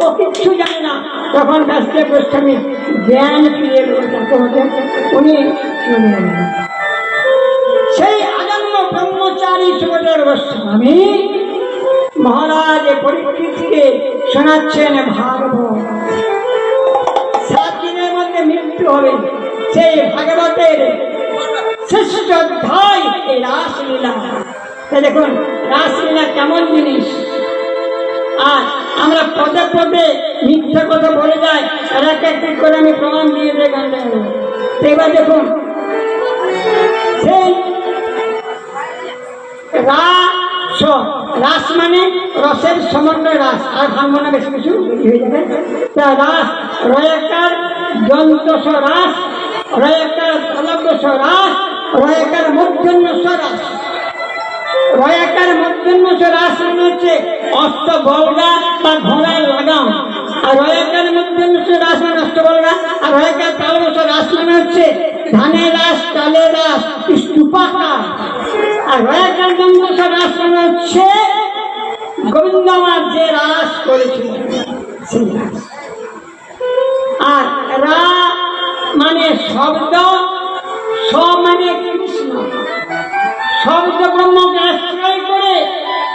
ও কিচ্ছু জানে না। তখন ব্যাসদেব গোস্বামী জ্ঞান ফিরে উনি চলে গেলেন। সেই আজন্ম ব্রহ্মচারী সুভদ্র গোস্বামী মহারাজ পরীক্ষিতকে শোনাচ্ছেন ভাগবত। 7 দিনের মধ্যে মৃত্যু হবে। সেই ভাগবতের শ্রেষ্ঠ অধ্যায় এই রাসলীলা। দেখুন রাসলীলা কেমন জিনিস। আর আমরা পদে পদে মিথ্যা কথা বলে যাই, আর এক করে আমি প্রমাণ দিয়ে দিয়ে গানটা। এবার দেখুন সেই রাস মানে রসের সমন্বয় রাস, আর ভাঙবো না বেশি কিছু হয়ে যাবে। রাস রয়াকার যন্ত্রস রাস, রয়াকার তলব্যস রাস, রয়াকার মূর্ধন্যস রাস। রয়াকার মূর্ধন্যস রাস মানে হচ্ছে অস্ত বলগা বা ঘোড়ার লাগাম, আর রয়াকার মূর্ধন্যস রাস মানে অস্ত বলগা, আর রয়াকার তালব্যস রাস মানে হচ্ছে ধানের রাস, চালের রাস, স্তূপাকার। আর রয়াকার যন্ত্রস রাস মানে হচ্ছে গোবিন্দ আমার যে রাস করেছিল সেই রাস। আর রা মানে শব্দ, স মানে কৃষ্ণ। শব্দ ব্রহ্মকে আশ্রয় করে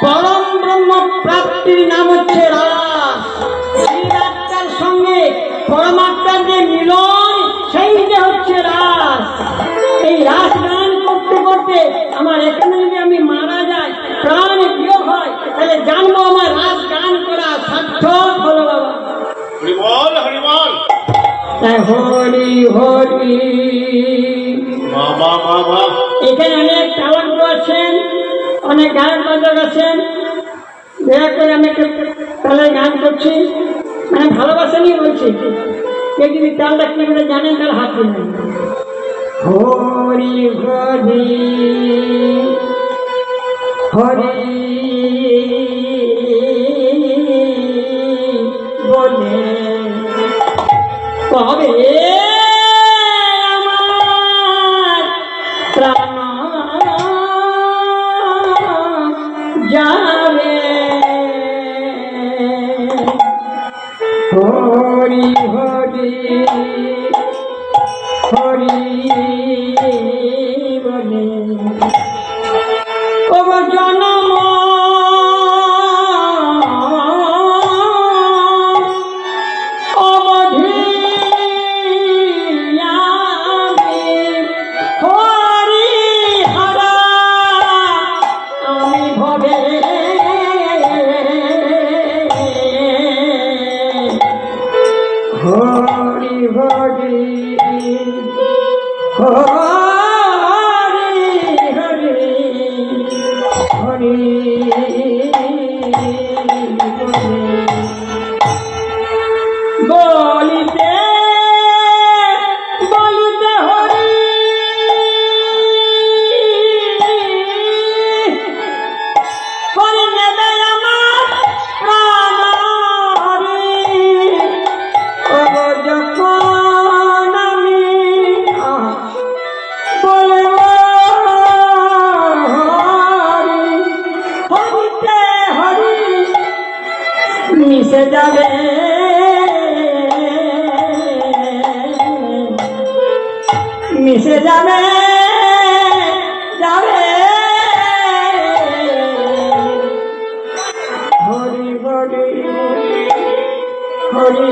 পরম ব্রহ্ম প্রাপ্তির নাম হচ্ছে রাস। সেই রাস্তার সঙ্গে পরমাত্মার যে মিলন, সেইটা হচ্ছে রাস। এই রাস গান করতে করতে আমার এখানে যদি আমি মারা যাই, প্রাণ বিয়োগ হয়, তাহলে জানবো আমার রাস গান করা সার্থক হলো বাবা। হরি বল, হরি বল, হরি হরি। এখানে অনেক তালব্য আছেন, অনেক গায়ক বাদক আছেন। দয়া করে আমি একটু তালে গান করছি, মানে ভালোবাসেনি বলছি। কেউ যদি তালটা কি করে জানেন তাহলে হাত দিলেন। হরি হরি হরি বলে কবে আমার প্রাণ যাবে। হরি হরি হরি বলে ও জনম হরি হরি হরি হরি হরি বলিতে বলিতে হরি হরি নেবে আমার প্রাণ হরি। যখন আমি বলব হরি হরিতে হরি মিশে যাবে, মিশে যাবে যাবে। হরি হরি হরি